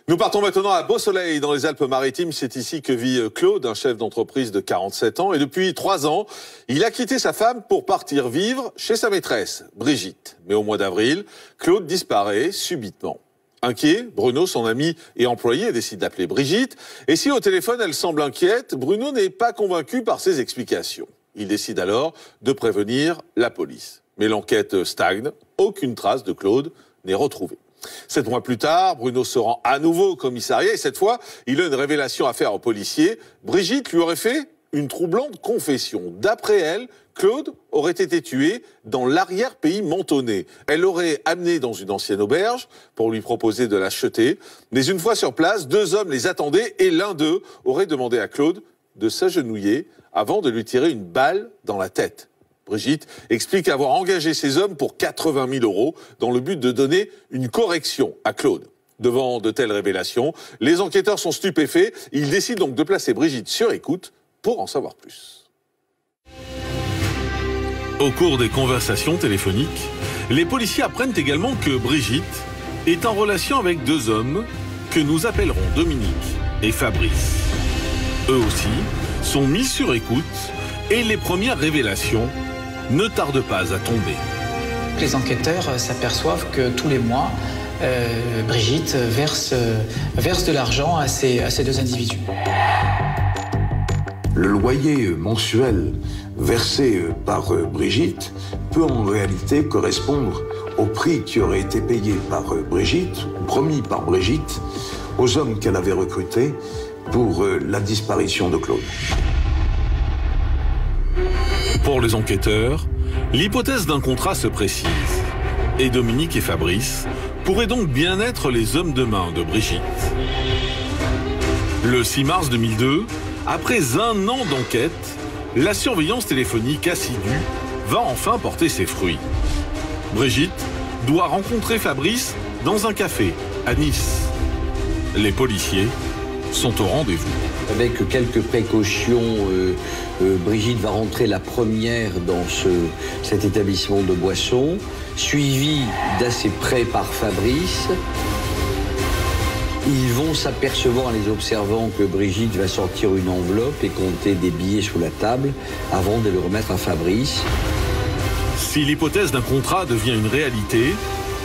Nous partons maintenant à Beausoleil, dans les Alpes-Maritimes. C'est ici que vit Claude, un chef d'entreprise de 47 ans. Et depuis 3 ans, il a quitté sa femme pour partir vivre chez sa maîtresse, Brigitte. Mais au mois d'avril, Claude disparaît subitement. Inquiet, Bruno, son ami et employé, décide d'appeler Brigitte. Et si au téléphone, elle semble inquiète, Bruno n'est pas convaincu par ses explications. Il décide alors de prévenir la police. Mais l'enquête stagne. Aucune trace de Claude n'est retrouvée. 7 mois plus tard, Bruno se rend à nouveau au commissariat et cette fois, il a une révélation à faire aux policiers. Brigitte lui aurait fait une troublante confession. D'après elle, Claude aurait été tué dans l'arrière-pays mentonais. Elle l'aurait amené dans une ancienne auberge pour lui proposer de l'acheter. Mais une fois sur place, 2 hommes les attendaient et l'un d'eux aurait demandé à Claude de s'agenouiller avant de lui tirer une balle dans la tête. Brigitte explique avoir engagé ces hommes pour 80 000 € dans le but de donner une correction à Claude. Devant de telles révélations, les enquêteurs sont stupéfaits. Ils décident donc de placer Brigitte sur écoute pour en savoir plus. Au cours des conversations téléphoniques, les policiers apprennent également que Brigitte est en relation avec 2 hommes que nous appellerons Dominique et Fabrice. Eux aussi sont mis sur écoute et les premières révélations ne tarde pas à tomber. Les enquêteurs s'aperçoivent que tous les mois, Brigitte verse de l'argent à ces 2 individus. Le loyer mensuel versé par Brigitte peut en réalité correspondre au prix qui aurait été payé par Brigitte, promis par Brigitte, aux hommes qu'elle avait recrutés pour la disparition de Claude. Pour les enquêteurs, l'hypothèse d'un contrat se précise. Et Dominique et Fabrice pourraient donc bien être les hommes de main de Brigitte. Le 6 mars 2002, après 1 an d'enquête, la surveillance téléphonique assidue va enfin porter ses fruits. Brigitte doit rencontrer Fabrice dans un café à Nice. Les policiers sont au rendez-vous. Avec quelques précautions, Brigitte va rentrer la première dans cet établissement de boissons, suivie d'assez près par Fabrice. Ils vont s'apercevoir en les observant que Brigitte va sortir une enveloppe et compter des billets sous la table avant de le remettre à Fabrice. Si l'hypothèse d'un contrat devient une réalité,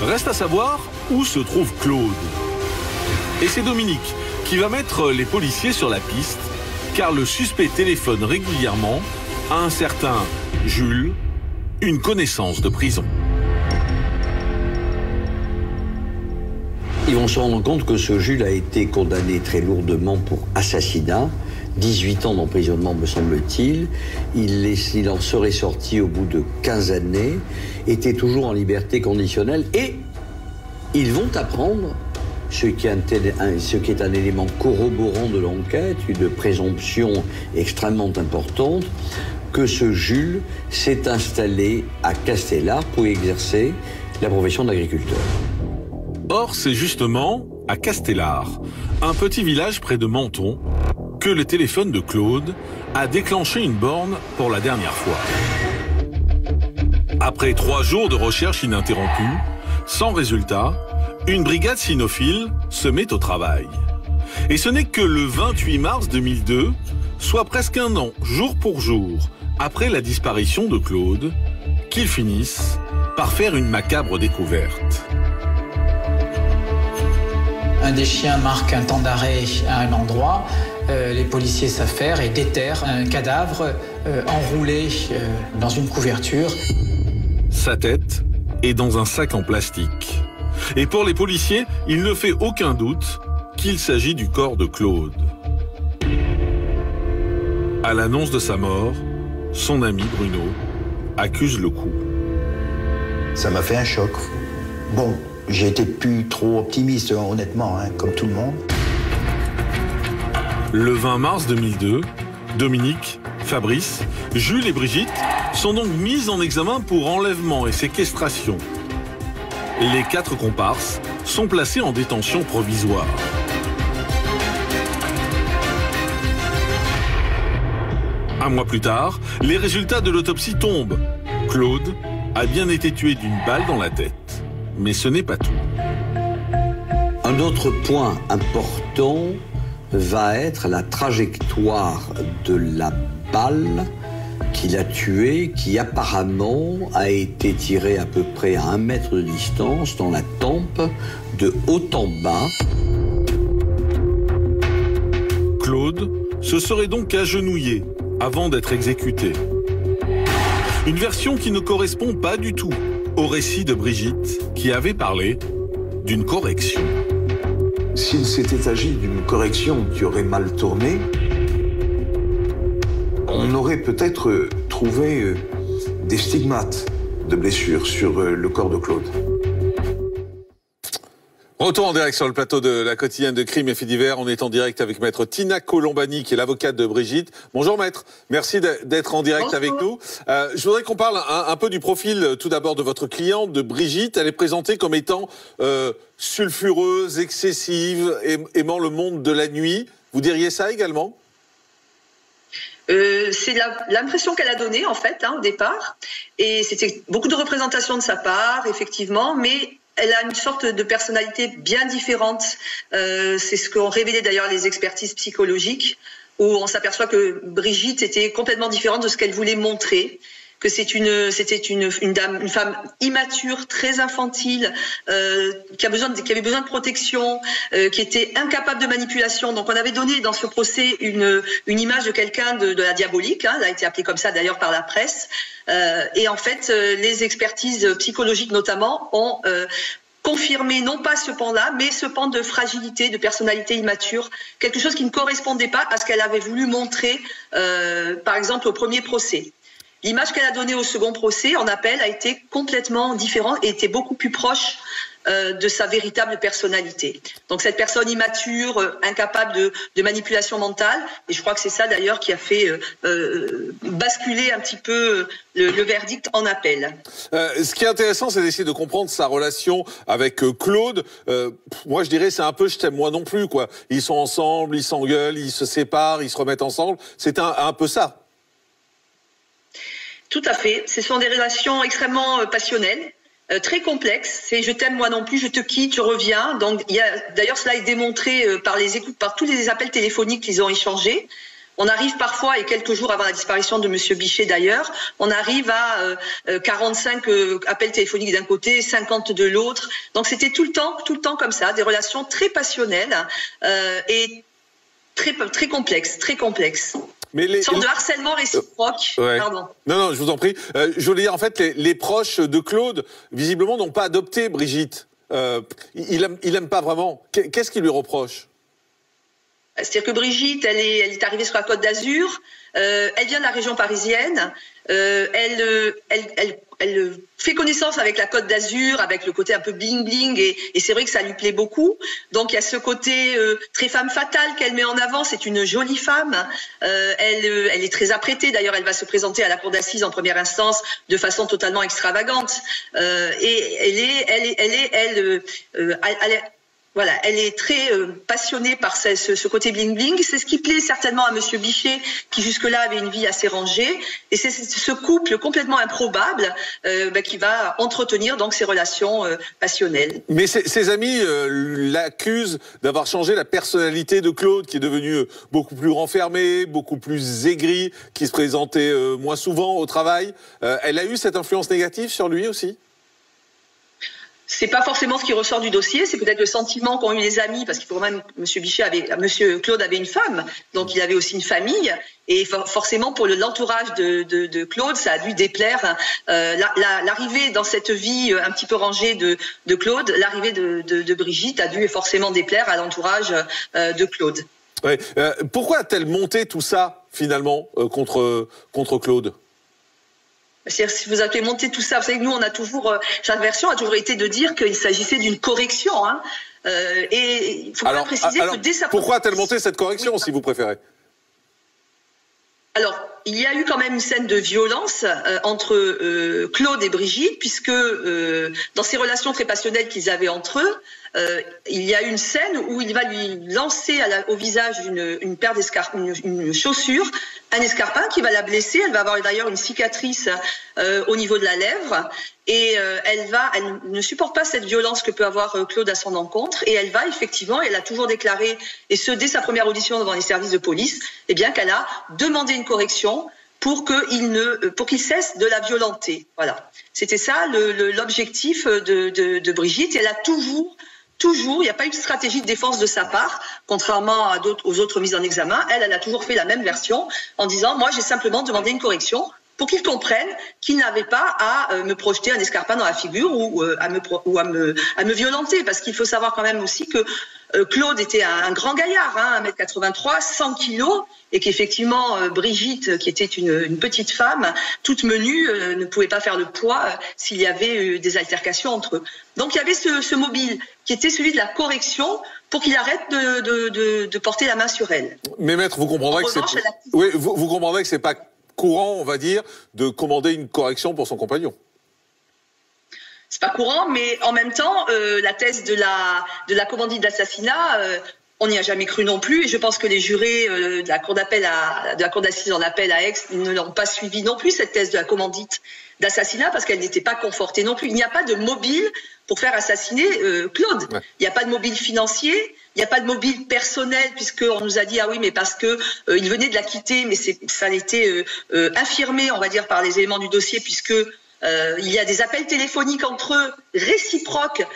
reste à savoir où se trouve Claude. Et c'est Dominique qui va mettre les policiers sur la piste, car le suspect téléphone régulièrement à un certain Jules, une connaissance de prison. Ils vont se rendre compte que ce Jules a été condamné très lourdement pour assassinat, 18 ans d'emprisonnement me semble-t-il. Il en serait sorti au bout de 15 années, était toujours en liberté conditionnelle et ils vont apprendre ce qui est un élément corroborant de l'enquête, une présomption extrêmement importante, que ce Jules s'est installé à Castellar pour exercer la profession d'agriculteur. Or, c'est justement à Castellar, un petit village près de Menton, que le téléphone de Claude a déclenché une borne pour la dernière fois. Après 3 jours de recherche ininterrompue, sans résultat, une brigade cynophile se met au travail. Et ce n'est que le 28 mars 2002, soit presque 1 an, jour pour jour, après la disparition de Claude, qu'ils finissent par faire une macabre découverte. Un des chiens marque un temps d'arrêt à un endroit. Les policiers s'affairent et déterrent un cadavre enroulé dans une couverture. Sa tête est dans un sac en plastique. Et pour les policiers, il ne fait aucun doute qu'il s'agit du corps de Claude. À l'annonce de sa mort, son ami Bruno accuse le coup. Ça m'a fait un choc. Bon, j'ai été plus trop optimiste, honnêtement, comme tout le monde. Le 20 mars 2002, Dominique, Fabrice, Jules et Brigitte sont donc mis en examen pour enlèvement et séquestration. Les 4 comparses sont placés en détention provisoire. Un mois plus tard, les résultats de l'autopsie tombent. Claude a bien été tué d'une balle dans la tête. Mais ce n'est pas tout. Un autre point important va être la trajectoire de la balle qui l'a tué, qui apparemment a été tirée à peu près à 1 mètre de distance dans la tempe, de haut en bas. Claude se serait donc agenouillé avant d'être exécuté. Une version qui ne correspond pas du tout au récit de Brigitte, qui avait parlé d'une correction. S'il s'était agi d'une correction qui aurait mal tourné, on aurait peut-être trouvé des stigmates de blessures sur le corps de Claude. Retour en direct sur le plateau de la quotidienne de Crime et Faits divers. On est en direct avec maître Tina Colombani, qui est l'avocate de Brigitte. Bonjour maître, merci d'être en direct. Bonjour. Avec nous. Je voudrais qu'on parle un peu du profil tout d'abord de votre cliente, de Brigitte. Elle est présentée comme étant sulfureuse, excessive, aimant le monde de la nuit. Vous diriez ça également ? C'est l'impression qu'elle a donnée en fait au départ, et c'était beaucoup de représentations de sa part effectivement, mais elle a une sorte de personnalité bien différente. C'est ce qu'ont révélé d'ailleurs les expertises psychologiques, où on s'aperçoit que Brigitte était complètement différente de ce qu'elle voulait montrer. Que c'était une femme immature, très infantile, qui avait besoin de protection, qui était incapable de manipulation. Donc on avait donné dans ce procès une image de quelqu'un de la diabolique, elle a été appelée comme ça d'ailleurs par la presse. Et en fait, les expertises psychologiques notamment ont confirmé non pas ce pan-là, mais ce pan de fragilité, de personnalité immature, quelque chose qui ne correspondait pas à ce qu'elle avait voulu montrer, par exemple au premier procès. L'image qu'elle a donnée au second procès, en appel, a été complètement différente et était beaucoup plus proche de sa véritable personnalité. Donc cette personne immature, incapable de manipulation mentale, et je crois que c'est ça d'ailleurs qui a fait basculer un petit peu le verdict en appel. Ce qui est intéressant, c'est d'essayer de comprendre sa relation avec Claude. Moi je dirais c'est un peu je t'aime moi non plus, quoi. Ils sont ensemble, ils s'engueulent, ils se séparent, ils se remettent ensemble. C'est un peu ça. Tout à fait. Ce sont des relations extrêmement passionnelles, très complexes. C'est je t'aime moi non plus, je te quitte, je reviens. Donc d'ailleurs cela est démontré par les écoutes, par tous les appels téléphoniques qu'ils ont échangés. On arrive parfois, et quelques jours avant la disparition de Monsieur Bichet d'ailleurs, on arrive à 45 appels téléphoniques d'un côté, 50 de l'autre. Donc c'était tout le temps comme ça, des relations très passionnelles et très complexes, très complexes. Mais une sorte de harcèlement réciproque. Ouais. Pardon. Non, je vous en prie. Je voulais dire, en fait, les proches de Claude, visiblement, n'ont pas adopté Brigitte. Il aime pas vraiment. Qu'est-ce qu'il lui reproche ? C'est-à-dire que Brigitte, elle est arrivée sur la Côte d'Azur. Elle vient de la région parisienne. Elle fait connaissance avec la Côte d'Azur, avec le côté un peu bling-bling, et c'est vrai que ça lui plaît beaucoup. Donc il y a ce côté très femme fatale qu'elle met en avant. C'est une jolie femme. Elle est très apprêtée. D'ailleurs, elle va se présenter à la cour d'assises en première instance de façon totalement extravagante. Et voilà, elle est très passionnée par ce côté bling-bling. C'est ce qui plaît certainement à Monsieur Bichet, qui jusque-là avait une vie assez rangée. Et c'est ce couple complètement improbable qui va entretenir donc ces relations passionnelles. Mais ses amis l'accusent d'avoir changé la personnalité de Claude, qui est devenu beaucoup plus renfermé, beaucoup plus aigri, qui se présentait moins souvent au travail. Elle a eu cette influence négative sur lui aussi ? C'est pas forcément ce qui ressort du dossier, c'est peut-être le sentiment qu'ont eu les amis, parce qu'il faut quand même, Monsieur Claude avait une femme, donc il avait aussi une famille, et forcément pour l'entourage de Claude, ça a dû déplaire l'arrivée dans cette vie un petit peu rangée de Claude, l'arrivée de Brigitte a dû forcément déplaire à l'entourage de Claude. Ouais. Pourquoi a-t-elle monté tout ça finalement contre Claude ? Si vous avez monté tout ça, vous savez que nous, on a toujours, chaque version a toujours été de dire qu'il s'agissait d'une correction. Et il faut bien préciser que dès sa... Pourquoi a-t-elle monté cette correction, si vous préférez ? Alors, il y a eu quand même une scène de violence entre Claude et Brigitte, puisque dans ces relations très passionnelles qu'ils avaient entre eux, il y a une scène où il va lui lancer au visage une paire d'escarpins, une chaussure, un escarpin qui va la blesser. Elle va avoir d'ailleurs une cicatrice au niveau de la lèvre. Et elle ne supporte pas cette violence que peut avoir Claude à son encontre. Et elle va effectivement, elle a toujours déclaré, et ce dès sa première audition devant les services de police, eh bien qu'elle a demandé une correction pour qu'il cesse de la violenter. Voilà. C'était ça l'objectif de Brigitte. Et elle a toujours, il n'y a pas eu de stratégie de défense de sa part, contrairement aux autres mises en examen. Elle a toujours fait la même version en disant, moi j'ai simplement demandé une correction pour qu'il comprenne qu'il n'avait pas à me projeter un escarpin dans la figure ou à me violenter. Parce qu'il faut savoir quand même aussi que Claude était un grand gaillard, 1m83, 100 kilos, et qu'effectivement Brigitte, qui était une petite femme, toute menue, ne pouvait pas faire le poids s'il y avait des altercations entre eux. Donc il y avait ce mobile qui était celui de la correction pour qu'il arrête de porter la main sur elle. Mais maître, vous comprendrez vous comprendrez que c'est pas courant, on va dire, de commander une correction pour son compagnon. C'est pas courant, mais en même temps, la thèse de la commandite d'assassinat, on n'y a jamais cru non plus. Et je pense que les jurés de la cour d'appel, de la cour d'assises en appel à Aix, ne l'ont pas suivi non plus, cette thèse de la commandite d'assassinat, parce qu'elle n'était pas confortée non plus. Il n'y a pas de mobile pour faire assassiner Claude. Ouais. Il n'y a pas de mobile financier. Il n'y a pas de mobile personnel, puisqu'on nous a dit, ah oui, mais parce que il venait de la quitter, mais ça a été infirmé, on va dire, par les éléments du dossier, puisque il y a des appels téléphoniques entre eux, réciproques,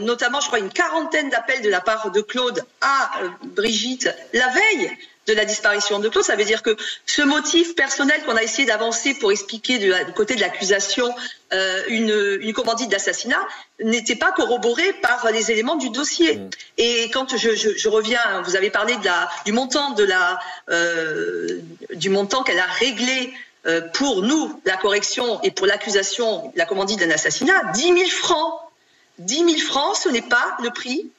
notamment, je crois, une quarantaine d'appels de la part de Claude à Brigitte, la veille de la disparition de Claude. Ça veut dire que ce motif personnel qu'on a essayé d'avancer pour expliquer du côté de l'accusation une commandite d'assassinat n'était pas corroboré par les éléments du dossier. Et quand je reviens, vous avez parlé du montant du montant qu'elle a réglé pour nous, la correction, et pour l'accusation, la commandite d'un assassinat, 10 000 francs. 10 000 francs, ce n'est pas le prix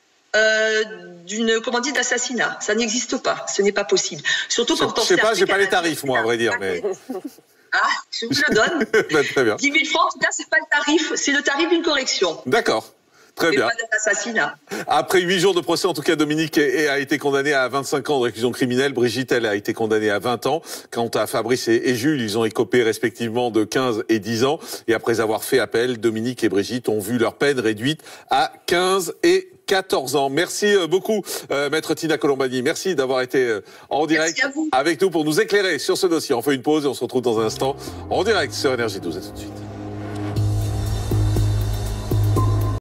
d'une commandite d'assassinat. Ça n'existe pas. Ce n'est pas possible. Surtout quand on sait pas, j'ai pas les tarifs, moi, à vrai dire. Mais... Ah, je vous le donne. Ben, très bien. 10 000 francs, en tout cas, c'est pas le tarif. C'est le tarif d'une correction. D'accord. Très bien. Pas d'assassinat. Après 8 jours de procès, en tout cas, Dominique a été condamné à 25 ans de réclusion criminelle. Brigitte, elle, a été condamnée à 20 ans. Quant à Fabrice et Jules, ils ont écopé respectivement de 15 et 10 ans. Et après avoir fait appel, Dominique et Brigitte ont vu leur peine réduite à 15 et 14 ans. Merci beaucoup, maître Tina Colombani. Merci d'avoir été en direct avec nous pour nous éclairer sur ce dossier. On fait une pause et on se retrouve dans un instant en direct sur Énergie 12. À tout de suite.